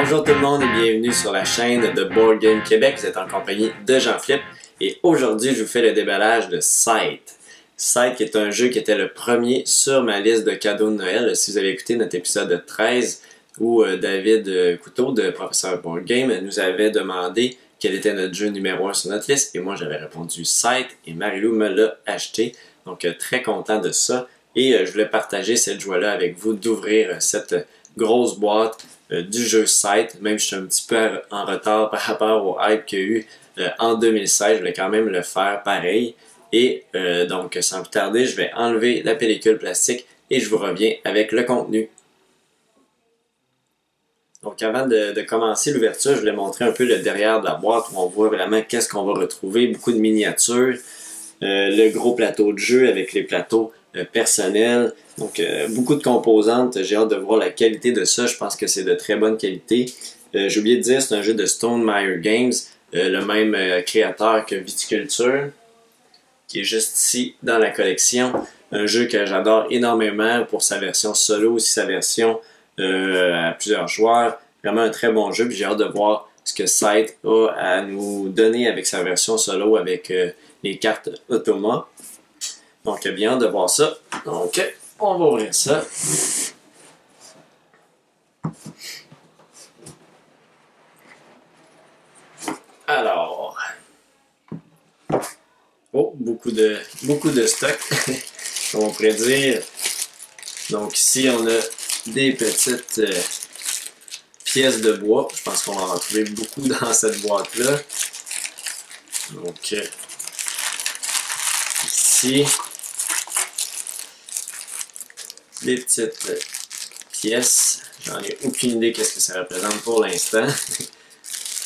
Bonjour tout le monde et bienvenue sur la chaîne de Board Game Québec. Vous êtes en compagnie de Jean-Philippe et aujourd'hui je vous fais le déballage de Scythe. Scythe qui est un jeu qui était le premier sur ma liste de cadeaux de Noël. Si vous avez écouté notre épisode 13 où David Couteau de Professeur Board Game nous avait demandé quel était notre jeu numéro 1 sur notre liste et moi j'avais répondu Scythe et Marilou me l'a acheté. Donc très content de ça et je voulais partager cette joie-là avec vous d'ouvrir cette grosse boîte du jeu Scythe, même si je suis un petit peu en retard par rapport au hype qu'il y a eu en 2016, je voulais quand même le faire pareil. Et donc, sans plus tarder, je vais enlever la pellicule plastique et je vous reviens avec le contenu. Donc, avant de commencer l'ouverture, je voulais montrer un peu le derrière de la boîte où on voit vraiment qu'est-ce qu'on va retrouver. Beaucoup de miniatures, le gros plateau de jeu avec les plateaux personnels. Donc, beaucoup de composantes. J'ai hâte de voir la qualité de ça. Je pense que c'est de très bonne qualité. J'ai oublié de dire, c'est un jeu de Stonemaier Games, le même créateur que Viticulture, qui est juste ici dans la collection. Un jeu que j'adore énormément pour sa version solo, aussi sa version à plusieurs joueurs. Vraiment un très bon jeu. Puis j'ai hâte de voir ce que Scythe a à nous donner avec sa version solo, avec les cartes automa. Donc, bien hâte de voir ça. Donc, on va ouvrir ça. Alors, oh, beaucoup de stock, comme on pourrait dire. Donc ici, on a des petites pièces de bois. Je pense qu'on va en retrouver beaucoup dans cette boîte-là. Donc, ici, des petites pièces. J'en ai aucune idée qu'est-ce que ça représente pour l'instant.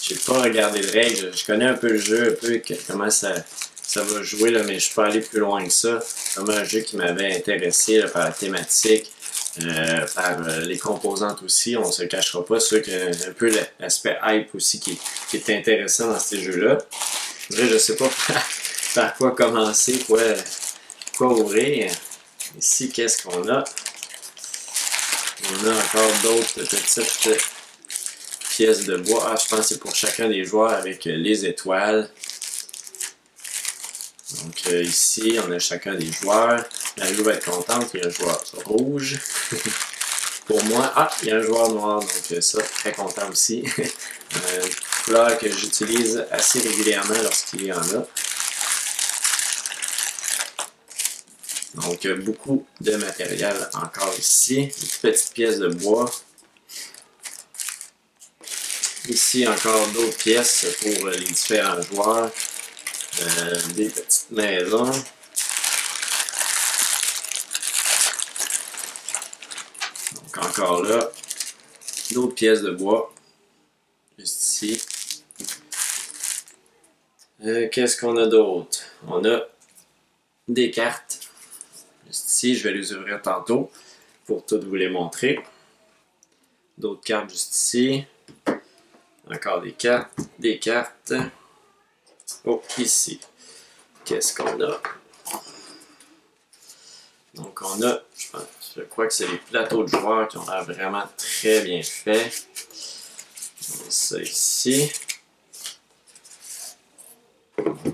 J'ai pas regardé les règles. Je connais un peu le jeu, un peu comment ça va jouer, là, mais je suis pas allé plus loin que ça. C'est vraiment un jeu qui m'avait intéressé là, par la thématique, par les composantes aussi. On se cachera pas. C'est sûr qu'il y a un peu l'aspect hype aussi qui est intéressant dans ces jeux-là. Je sais pas par quoi commencer, quoi ouvrir. Ici, qu'est-ce qu'on a? On a encore d'autres petites pièces de bois. Ah, je pense que c'est pour chacun des joueurs avec les étoiles. Donc ici, on a chacun des joueurs. Marilou va être contente, il y a un joueur rouge. Pour moi, il y a un joueur noir, donc ça, très content aussi. Une couleur que j'utilise assez régulièrement lorsqu'il y en a. Donc beaucoup de matériel encore ici. Des petites pièces de bois. Ici, encore d'autres pièces pour les différents joueurs. Des petites maisons. Donc encore là, d'autres pièces de bois. Juste ici. Qu'est-ce qu'on a d'autre? On a des cartes. Juste ici, je vais les ouvrir tantôt pour toutes vous les montrer. D'autres cartes juste ici. Encore des cartes. Oh, ici. Qu'est-ce qu'on a? Donc, on a, je crois que c'est les plateaux de joueurs qui ont l'air vraiment très bien faits. On a ça ici.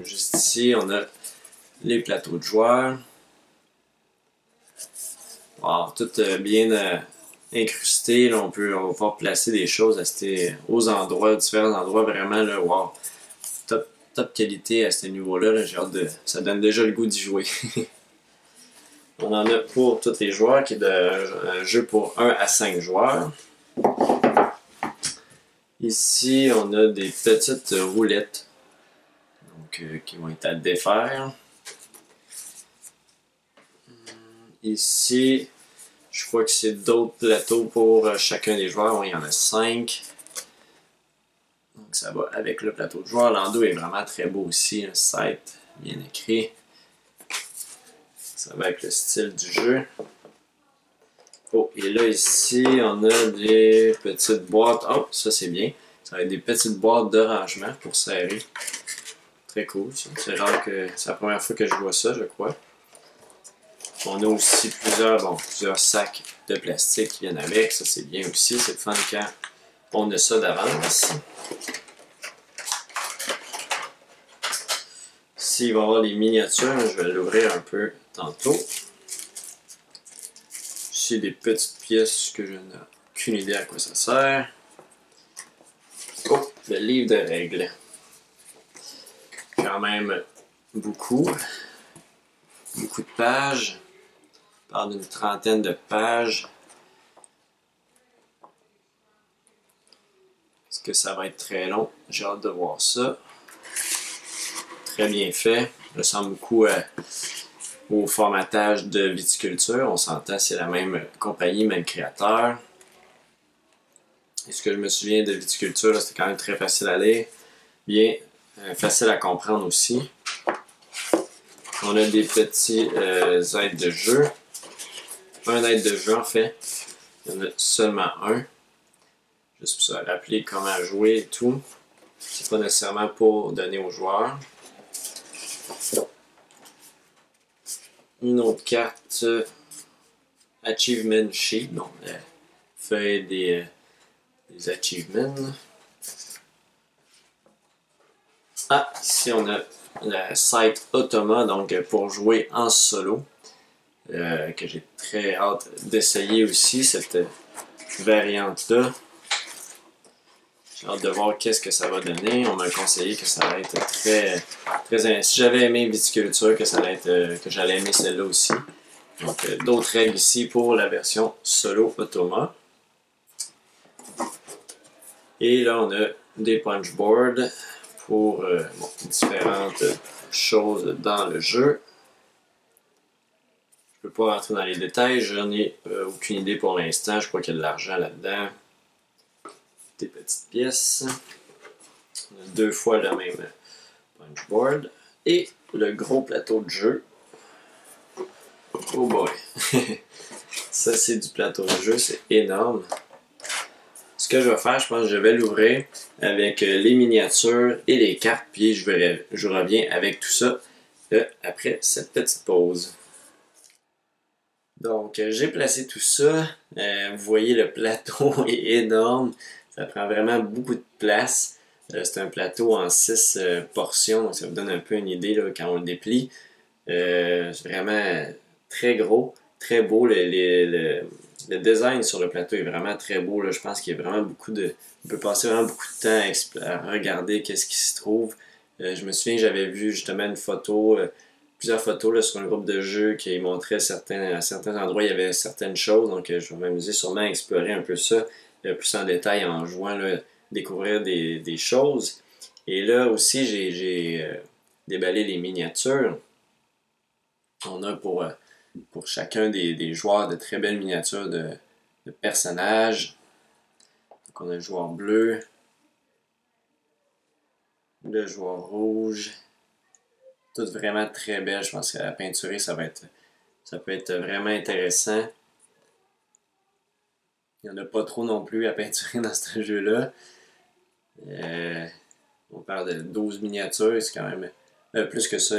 Juste ici, on a les plateaux de joueurs. Wow, tout bien incrusté. Là, on va pouvoir placer des choses aux endroits, différents endroits. Vraiment, là, wow. Top qualité à ce niveau-là. J'ai hâte ça donne déjà le goût d'y jouer. On en a pour tous les joueurs, qui est un jeu pour 1 à 5 joueurs. Ici, on a des petites roulettes donc, qui vont être à défaire. Ici, je crois que c'est d'autres plateaux pour chacun des joueurs. Oui, il y en a 5. Donc ça va avec le plateau de joueurs. L'endos est vraiment très beau aussi. Un site bien écrit. Ça va avec le style du jeu. Oh, et là ici, on a des petites boîtes. Oh, ça c'est bien. Ça va être des petites boîtes de rangement pour serrer. Très cool. C'est rare que c'est la première fois que je vois ça, je crois. On a aussi plusieurs sacs de plastique qui viennent avec. Ça, c'est bien aussi. C'est le fun quand on a ça d'avance. S'il va y avoir les miniatures, je vais l'ouvrir un peu tantôt. Ici, des petites pièces que je n'ai aucune idée à quoi ça sert. Oh, le livre de règles. Quand même beaucoup. Beaucoup de pages. On parle d'une trentaine de pages. Est-ce que ça va être très long? J'ai hâte de voir ça. Très bien fait. Ça ressemble beaucoup au formatage de viticulture. On s'entend, c'est la même compagnie, même créateur. Et ce que je me souviens de viticulture, c'était quand même très facile à lire. Bien facile à comprendre aussi. On a des petits aides de jeu. Un aide de jeu en fait. Il y en a seulement un. Juste pour se rappeler comment jouer et tout. C'est pas nécessairement pour donner aux joueurs. Une autre carte Achievement Sheet, donc la feuille des achievements. Ah, ici on a la site Automa, donc pour jouer en solo, que j'ai très hâte d'essayer aussi, cette variante-là. J'ai hâte de voir qu'est-ce que ça va donner. On m'a conseillé que ça allait être très si j'avais aimé viticulture, que j'allais aimer celle-là aussi. Donc d'autres règles ici pour la version solo Automa. Et là on a des punch boards pour différentes choses dans le jeu. Je peux pas rentrer dans les détails, j'en ai aucune idée pour l'instant. Je crois qu'il y a de l'argent là-dedans. Des petites pièces. On a 2 fois le même punch board. Et le gros plateau de jeu. Oh boy! Ça, c'est du plateau de jeu, c'est énorme. Ce que je vais faire, je pense que je vais l'ouvrir avec les miniatures et les cartes, puis je reviens avec tout ça après cette petite pause. Donc, j'ai placé tout ça. Vous voyez, le plateau est énorme. Ça prend vraiment beaucoup de place. C'est un plateau en 6 portions, donc ça vous donne un peu une idée là, quand on le déplie. C'est vraiment très gros, très beau. Le design sur le plateau est vraiment très beau. Là. Je pense qu'il y a vraiment on peut passer vraiment beaucoup de temps à regarder qu'est-ce qui se trouve. Je me souviens que j'avais vu justement une photo, plusieurs photos là, sur un groupe de jeux qui montraient à certains endroits, il y avait certaines choses. Donc je vais m'amuser sûrement à explorer un peu ça plus en détail en jouant, là, découvrir des choses. Et là aussi, j'ai déballé les miniatures. On a pour chacun des joueurs de très belles miniatures de personnages. Donc on a le joueur bleu, le joueur rouge. Toutes vraiment très belles. Je pense qu'à la peinturer, ça peut être vraiment intéressant. Il n'y en a pas trop non plus à peinturer dans ce jeu-là. On parle de 12 miniatures, c'est quand même plus que ça.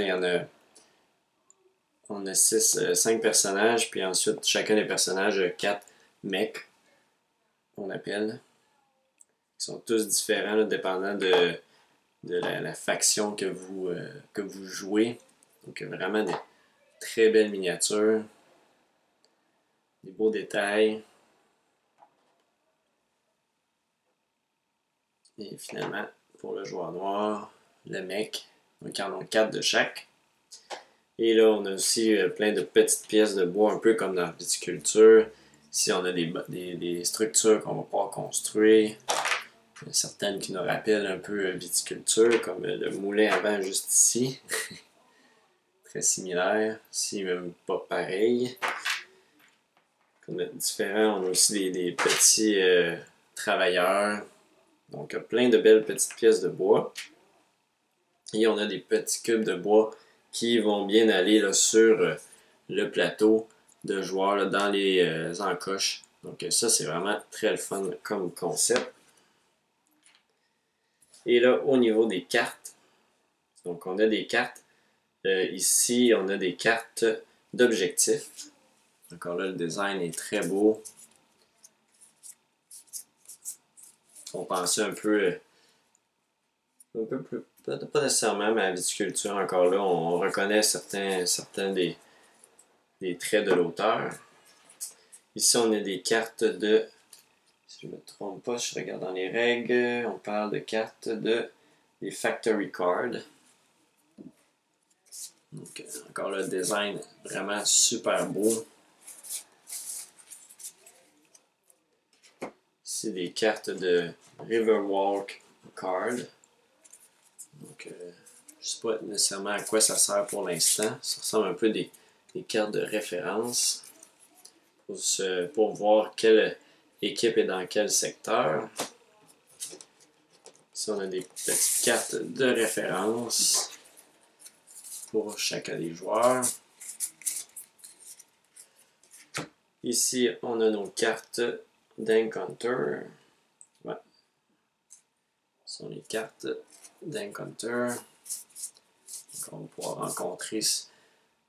On a 5 personnages, puis ensuite chacun des personnages a 4 mecs, on appelle. Ils sont tous différents, là, dépendant de la faction que vous jouez. Donc vraiment des très belles miniatures, des beaux détails. Et finalement, pour le joueur noir, le mec, donc ils en ont 4 de chaque. Et là, on a aussi plein de petites pièces de bois, un peu comme dans la viticulture. Ici, on a des structures qu'on va pouvoir construire. Il y a certaines qui nous rappellent un peu viticulture, comme le moulin avant juste ici. Très similaire, si même pas pareil. Comme différent, on a aussi des petits travailleurs. Donc, plein de belles petites pièces de bois. Et on a des petits cubes de bois qui vont bien aller là, sur le plateau de joueurs là, dans les encoches. Donc ça, c'est vraiment très le fun comme concept. Et là, au niveau des cartes, donc on a des cartes. Ici, on a des cartes d'objectifs. Encore là, le design est très beau. on pensait un peu plus, pas nécessairement, mais à la viticulture, encore là, on reconnaît certains des traits de l'auteur. Ici, on a des cartes de, si je ne me trompe pas, si je regarde dans les règles, on parle de cartes des Factory Cards. Donc, encore le design vraiment super beau. Ici, des cartes de Riverwalk Card. Donc, je ne sais pas nécessairement à quoi ça sert pour l'instant. Ça ressemble un peu des cartes de référence pour voir quelle équipe est dans quel secteur. Ici, on a des petites cartes de référence pour chacun des joueurs. Ici, on a nos cartes d'Encounter. Ouais. Ce sont les cartes d'Encounter. On va pouvoir rencontrer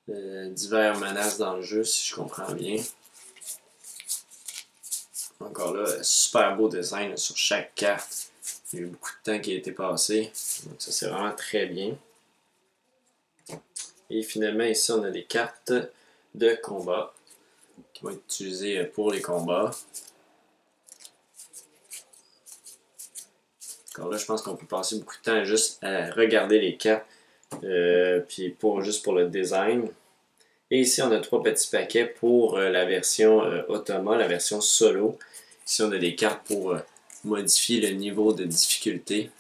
diverses menaces dans le jeu, si je comprends bien. Encore là, super beau design sur chaque carte. Il y a eu beaucoup de temps qui a été passé. Donc ça, c'est vraiment très bien. Et finalement, ici, on a des cartes de combat qui vont être utilisées pour les combats. Encore là, je pense qu'on peut passer beaucoup de temps juste à regarder les cartes, puis juste pour le design. Et ici, on a 3 petits paquets pour la version Automa, la version solo. Ici, on a des cartes pour modifier le niveau de difficulté.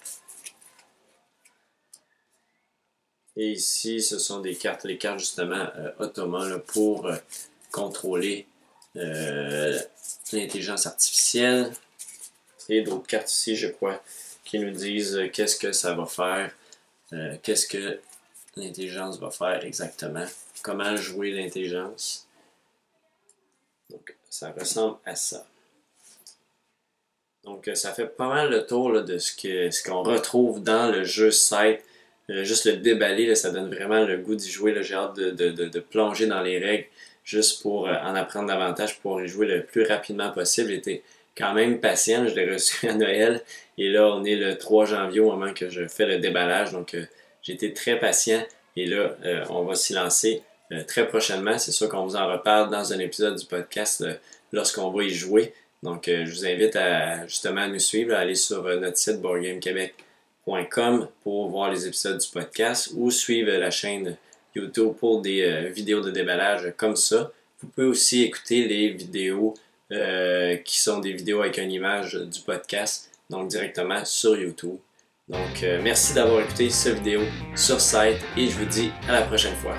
Et ici, ce sont les cartes justement Automa là, pour contrôler l'intelligence artificielle. Et d'autres cartes ici, je crois, qui nous disent qu'est-ce que ça va faire, qu'est-ce que l'intelligence va faire exactement, comment jouer l'intelligence. Donc, ça ressemble à ça. Donc, ça fait pas mal le tour là, de ce qu'on retrouve dans le jeu Scythe. Juste le déballer, là, ça donne vraiment le goût d'y jouer. J'ai hâte de plonger dans les règles juste pour en apprendre davantage, pour y jouer le plus rapidement possible. J'étais quand même patient, je l'ai reçu à Noël et là on est le 3 janvier au moment que je fais le déballage. Donc j'ai été très patient et là on va s'y lancer très prochainement. C'est sûr qu'on vous en reparle dans un épisode du podcast lorsqu'on va y jouer. Donc, je vous invite à justement nous suivre, à aller sur notre site boardgamequebec.com pour voir les épisodes du podcast ou suivre la chaîne YouTube pour des vidéos de déballage comme ça. Vous pouvez aussi écouter les vidéos qui sont des vidéos avec une image du podcast, donc directement sur YouTube. Donc, merci d'avoir écouté cette vidéo sur Scythe et je vous dis à la prochaine fois.